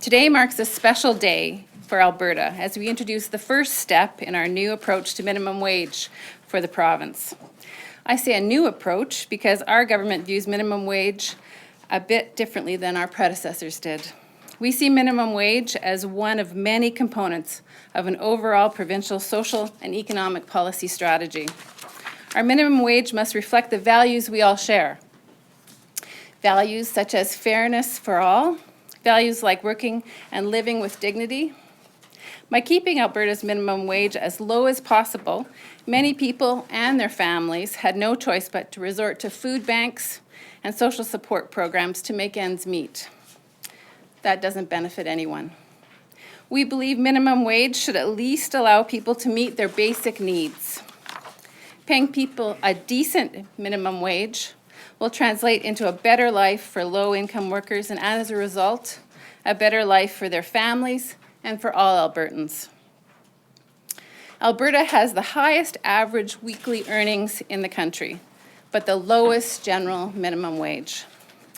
Today marks a special day for Alberta as we introduce the first step in our new approach to minimum wage for the province. I say a new approach because our government views minimum wage a bit differently than our predecessors did. We see minimum wage as one of many components of an overall provincial social and economic policy strategy. Our minimum wage must reflect the values we all share. Values such as fairness for all, values like working and living with dignity. By keeping Alberta's minimum wage as low as possible, many people and their families had no choice but to resort to food banks and social support programs to make ends meet. That doesn't benefit anyone. We believe minimum wage should at least allow people to meet their basic needs. Paying people a decent minimum wage will translate into a better life for low-income workers and, as a result, a better life for their families and for all Albertans. Alberta has the highest average weekly earnings in the country, but the lowest general minimum wage.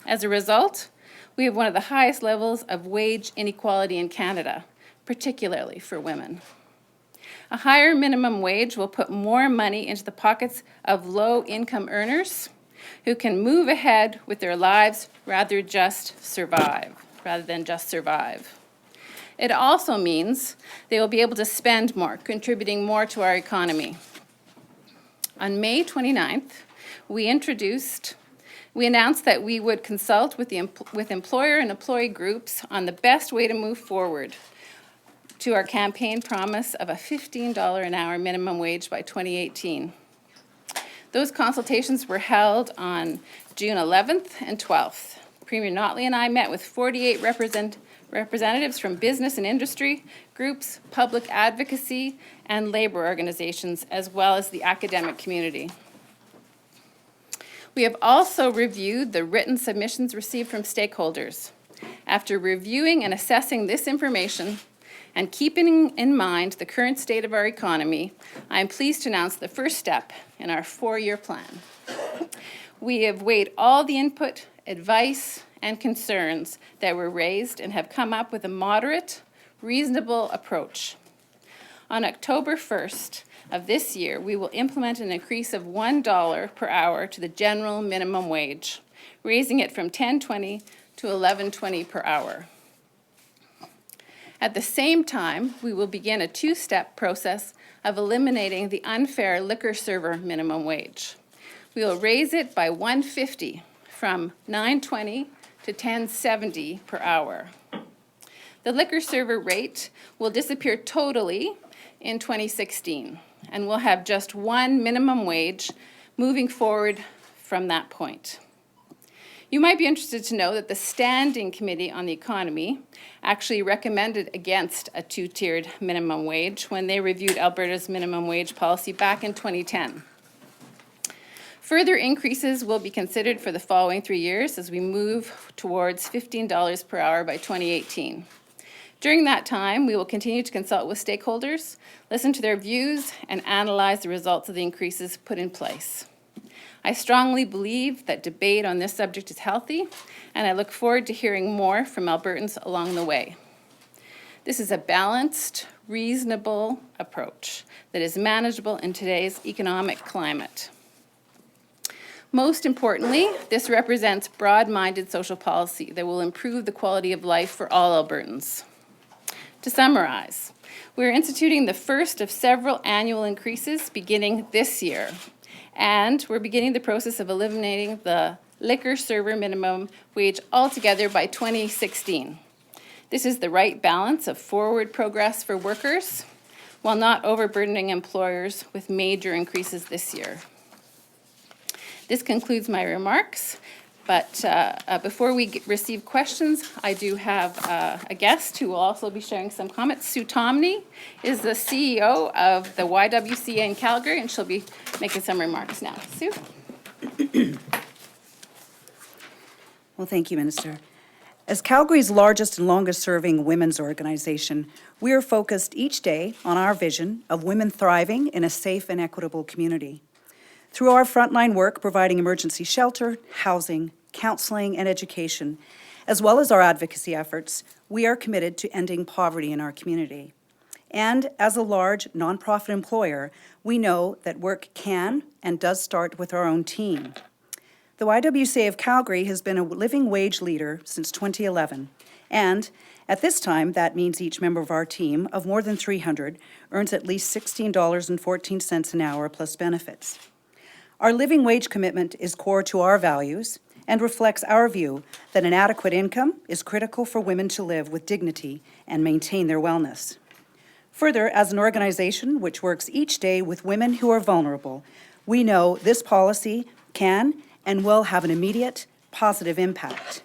As a result, we have one of the highest levels of wage inequality in Canada, particularly for women. A higher minimum wage will put more money into the pockets of low-income earners who can move ahead with their lives rather than just survive. It also means they will be able to spend more, contributing more to our economy. On May 29th, we announced that we would consult with employer and employee groups on the best way to move forward to our campaign promise of a $15 an hour minimum wage by 2018. Those consultations were held on June 11th and 12th. Premier Notley and I met with 48 representatives from business and industry groups, public advocacy, and labor organizations, as well as the academic community. We have also reviewed the written submissions received from stakeholders. After reviewing and assessing this information and keeping in mind the current state of our economy, I am pleased to announce the first step in our 4-year plan. We have weighed all the input, advice, and concerns that were raised and have come up with a moderate, reasonable approach. On October 1st of this year, we will implement an increase of $1 per hour to the general minimum wage, raising it from $10.20 to $11.20 per hour. At the same time, we will begin a 2-step process of eliminating the unfair liquor server minimum wage. We will raise it by $1.50 from $9.20 to $10.70 per hour. The liquor server rate will disappear totally in 2016, and we'll have just one minimum wage moving forward from that point. You might be interested to know that the Standing Committee on the Economy actually recommended against a 2-tiered minimum wage when they reviewed Alberta's minimum wage policy back in 2010. Further increases will be considered for the following 3 years as we move towards $15 per hour by 2018. During that time, we will continue to consult with stakeholders, listen to their views, and analyze the results of the increases put in place. I strongly believe that debate on this subject is healthy, and I look forward to hearing more from Albertans along the way. This is a balanced, reasonable approach that is manageable in today's economic climate. Most importantly, this represents broad-minded social policy that will improve the quality of life for all Albertans. To summarize, we're instituting the first of several annual increases beginning this year, and we're beginning the process of eliminating the liquor server minimum wage altogether by 2016. This is the right balance of forward progress for workers while not overburdening employers with major increases this year. This concludes my remarks, but before we receive questions, I do have a guest who will also be sharing some comments. Sue Tomney is the CEO of the YWCA in Calgary, and she'll be making some remarks now. Sue? Well, thank you, Minister. As Calgary's largest and longest-serving women's organization, we are focused each day on our vision of women thriving in a safe and equitable community. Through our frontline work providing emergency shelter, housing, counseling, and education, As well as our advocacy efforts, we are committed to ending poverty in our community. And as a large nonprofit employer, we know that work can and does start with our own team. The YWCA of Calgary has been a living wage leader since 2011, and at this time, that means each member of our team, of more than 300, earns at least $16.14 an hour plus benefits. Our living wage commitment is core to our values and reflects our view that an adequate income is critical for women to live with dignity and maintain their wellness. Further, as an organization which works each day with women who are vulnerable, we know this policy can and will have an immediate positive impact.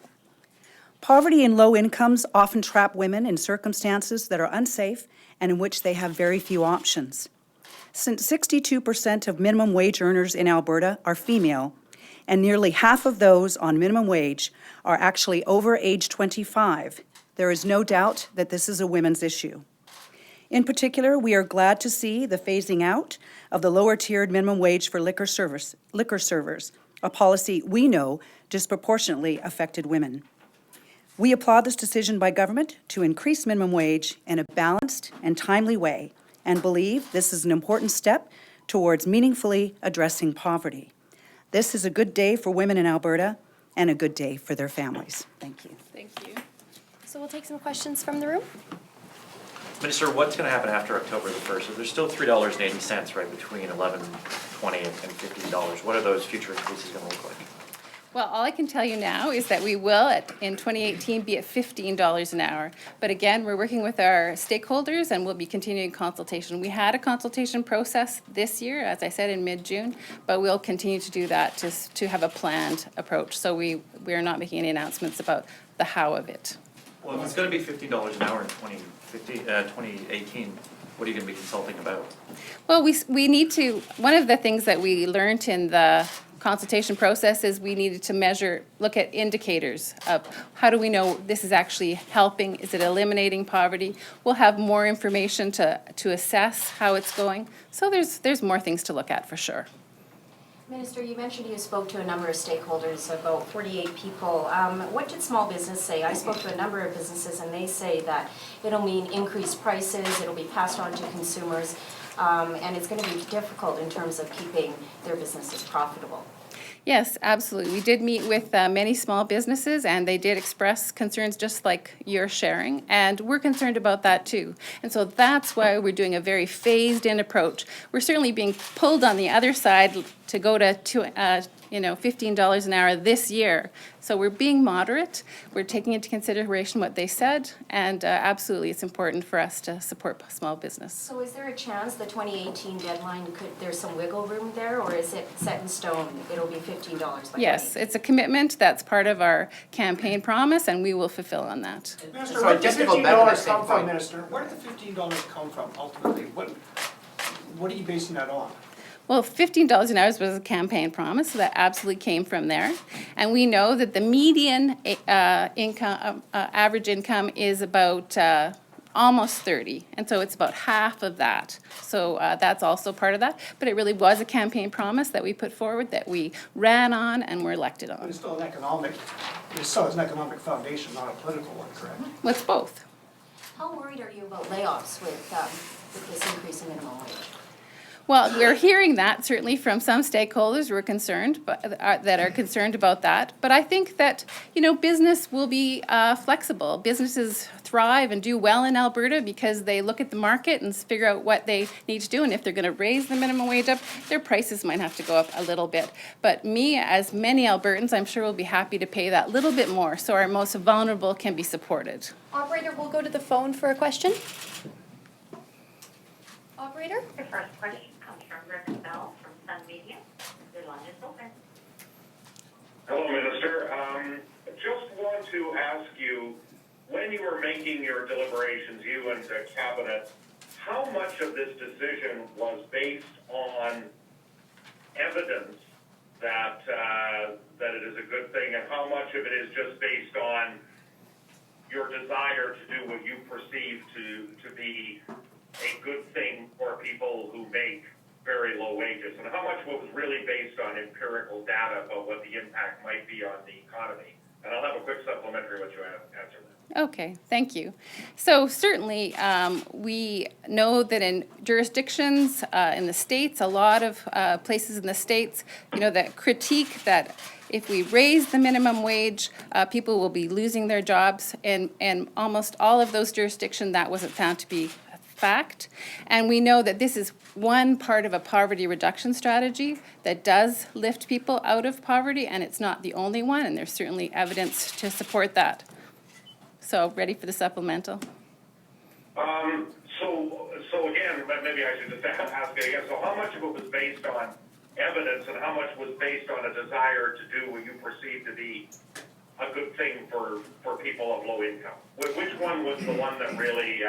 Poverty and low incomes often trap women in circumstances that are unsafe and in which they have very few options. Since 62% of minimum wage earners in Alberta are female, and nearly half of those on minimum wage are actually over age 25, there is no doubt that this is a women's issue. In particular, we are glad to see the phasing out of the lower-tiered minimum wage for liquor servers, a policy we know disproportionately affected women. We applaud this decision by government to increase minimum wage in a balanced and timely way and believe this is an important step towards meaningfully addressing poverty. This is a good day for women in Alberta and a good day for their families. Thank you. Thank you. So we'll take some questions from the room. Minister, what's going to happen after October the 1st? So there's still $3.80 right between $11.20 and $15. What are those future increases going to look like? Well, all I can tell you now is that we will, in 2018, be at $15 an hour. But again, we're working with our stakeholders and we'll be continuing consultation. We had a consultation process this year, as I said, in mid-June, but we'll continue to do that to have a planned approach. So we are not making any announcements about the how of it. Well, if it's going to be $15 an hour in 2018, what are you going to be consulting about? Well, we need to, one of the things that we learned in the consultation process is we needed to look at indicators of how do we know this is actually helping, is it eliminating poverty? We'll have more information to assess how it's going. So there's more things to look at for sure. Minister, you mentioned you spoke to a number of stakeholders, about 48 people. What did small business say? I spoke to a number of businesses and they say that it'll mean increased prices, it'll be passed on to consumers, and it's going to be difficult in terms of keeping their businesses profitable. Yes, absolutely. We did meet with many small businesses and they did express concerns just like you're sharing, and we're concerned about that too. And so that's why we're doing a very phased-in approach. We're certainly being pulled on the other side to go to $15 an hour this year. So we're being moderate. We're taking into consideration what they said, and absolutely it's important for us to support small business. So is there a chance the 2018 deadline, there's some wiggle room there, or is it set in stone, it'll be $15 by Yes, it's a commitment that's part of our campaign promise, and we will fulfill on that. Minister, where did the $15 come from, Minister? Where did the $15 come from ultimately? What are you basing that on? Well, $15 an hour was a campaign promise, so that absolutely came from there. And we know that the median average income is about almost 30, and so it's about half of that. So that's also part of that. But it really was a campaign promise that we put forward, that we ran on and were elected on. But it's still an economic foundation, not a political one, correct? Well, it's both. How worried are you about layoffs with this increase in minimum wage? Well, we're hearing that certainly from some stakeholders who are concerned, that are concerned about that. But I think that, business will be flexible. Businesses thrive and do well in Alberta because they look at the market and figure out what they need to do. And if they're going to raise the minimum wage up, their prices might have to go up a little bit. But me, as many Albertans, I'm sure will be happy to pay that little bit more so our most vulnerable can be supported. Operator, we'll go to the phone for a question. Operator? The first question comes from Rick Bell from Sun Media. Your line is open. Hello, Minister. Just want to ask you, when you were making your deliberations, you and the Cabinet, how much of this decision was based on evidence that it is a good thing, and how much of it is just based on your desire to do what you perceive to be a good thing for people who make very low wages, and how much was really based on empirical data about what the impact might be on the economy And I'll have a quick supplementary once you answer that. Okay, thank you. So certainly, we know that in jurisdictions in the States, a lot of places in the States, that critique that if we raise the minimum wage, people will be losing their jobs. And almost all of those jurisdictions, that wasn't found to be a fact. And we know that this is one part of a poverty reduction strategy that does lift people out of poverty, and it's not the only one, and there's certainly evidence to support that. So, ready for the supplemental? So again, but maybe I should just ask it again. So how much of it was based on evidence and how much was based on a desire to do what you perceive to be a good thing for people of low income? Which one was the one that really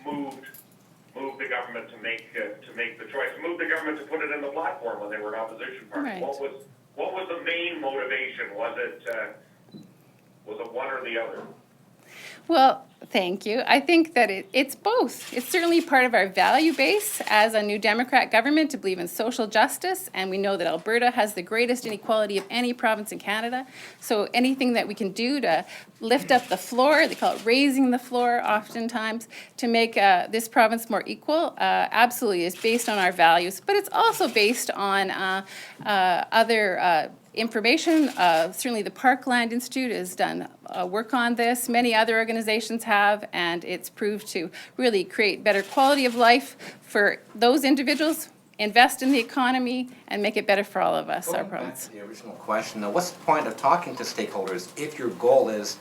moved the government to make the choice, moved the government to put it in the platform when they were an opposition party? Right. What was the main motivation? Was it one or the other? Well, thank you. I think that it's both. It's certainly part of our value base as a New Democrat government to believe in social justice, and we know that Alberta has the greatest inequality of any province in Canada. So anything that we can do to lift up the floor, they call it raising the floor oftentimes, to make this province more equal, absolutely is based on our values. But it's also based on other information. Certainly the Parkland Institute has done work on this. Many other organizations have, and it's proved to really create better quality of life for those individuals, invest in the economy, and make it better for all of us, our Going back province. to the original question, now what's the point of talking to stakeholders if your goal is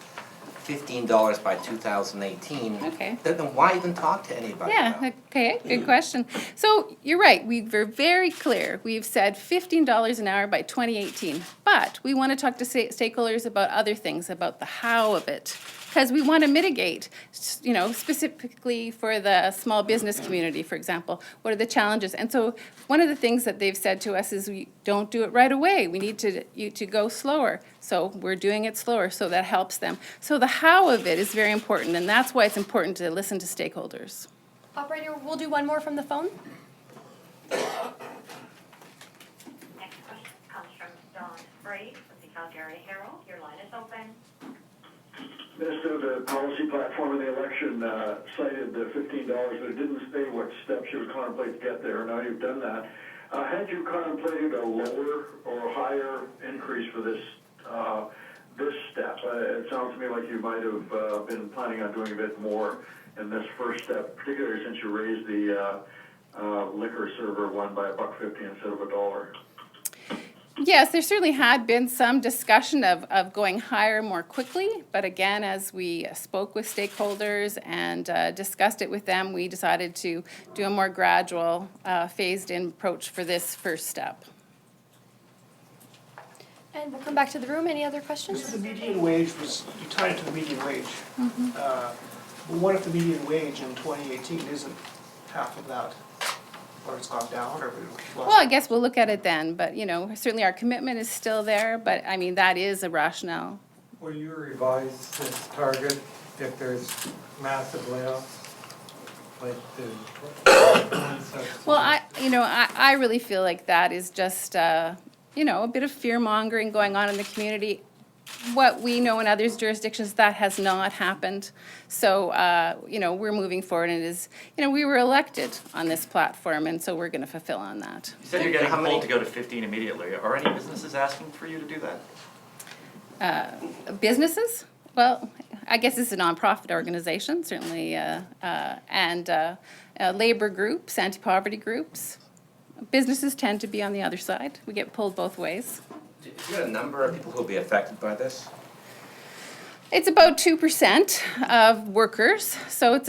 $15 by 2018? Okay. Then why even talk to anybody about Yeah, it? okay, good question. So you're right, we were very clear. We've said $15 an hour by 2018, but we want to talk to stakeholders about other things, about the how of it, because we want to mitigate, specifically for the small business community, for example, what are the challenges? And so one of the things that they've said to us is we don't do it right away. We need to go slower. So we're doing it slower, so that helps them. So the how of it is very important, and that's why it's important to listen to stakeholders. Operator, we'll do one more from the phone. Next question comes from Don Frey from the Calgary Herald. Your line is open. Minister, the policy platform of the election cited the $15, but it didn't say what steps you would contemplate to get there. Now you've done that. Had you contemplated a lower or higher increase for this step? It sounds to me like you might have been planning on doing a bit more in this first step, particularly since you raised the liquor server one by $1.50 instead of $1. Yes, there certainly had been some discussion of going higher more quickly, but again, as we spoke with stakeholders and discussed it with them, we decided to do a more gradual, phased-in approach for this first step. And we'll come back to the room. Any other questions? The median wage was, you tied it to the median wage. But what if the median wage in 2018 isn't half of that? Or it's gone down, or Well, I guess we'll look at it then, but, certainly our commitment is still there, but, that is a rationale. Will you revise this target if there's massive layoffs? Like Well, I really feel like that is just, a bit of fear-mongering going on in the community. What we know in other jurisdictions, that has not happened. So, we're moving forward, and it is, we were elected on this platform, and so we're going to fulfill on that. You said you're getting pulled to go to 15 immediately. Are any businesses asking for you to do that? Businesses? Well, I guess it's a nonprofit organization, certainly, and labor groups, anti-poverty groups. Businesses tend to be on the other side. We get pulled both ways. Do you have a number of people who will be affected by this? It's about 2% of workers, so it's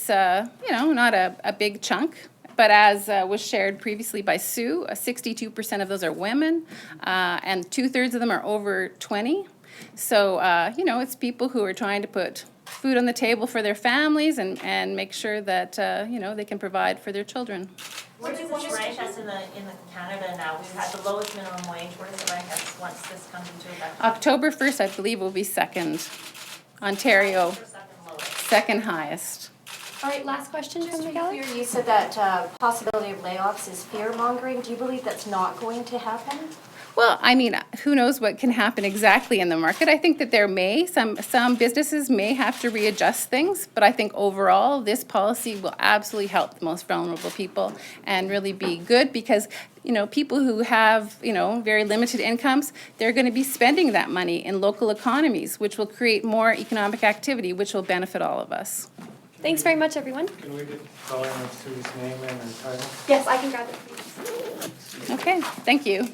not a big chunk. But as was shared previously by Sue, 62% of those are women, and 2/3 of them are over 20. So, it's people who are trying to put food on the table for their families and make sure that, they can provide for their children. Where does this rank us in the Canada now? We've had the lowest minimum wage. Where does it rank us once this comes into effect? October 1st, I believe, will be second. Ontario, second highest. All right, last question Just from to the be gallery. clear, you said that possibility of layoffs is fear-mongering. Do you believe that's not going to happen? Well, I mean, who knows what can happen exactly in the market? I think that some businesses may have to readjust things, but I think overall, this policy will absolutely help the most vulnerable people and really be good because, people who have, very limited incomes, they're going to be spending that money in local economies, which will create more economic activity, which will benefit all of us. Thanks very much, everyone. Can we get Colin Sue's name and her title? Yes, I can grab it, please. Okay, thank you.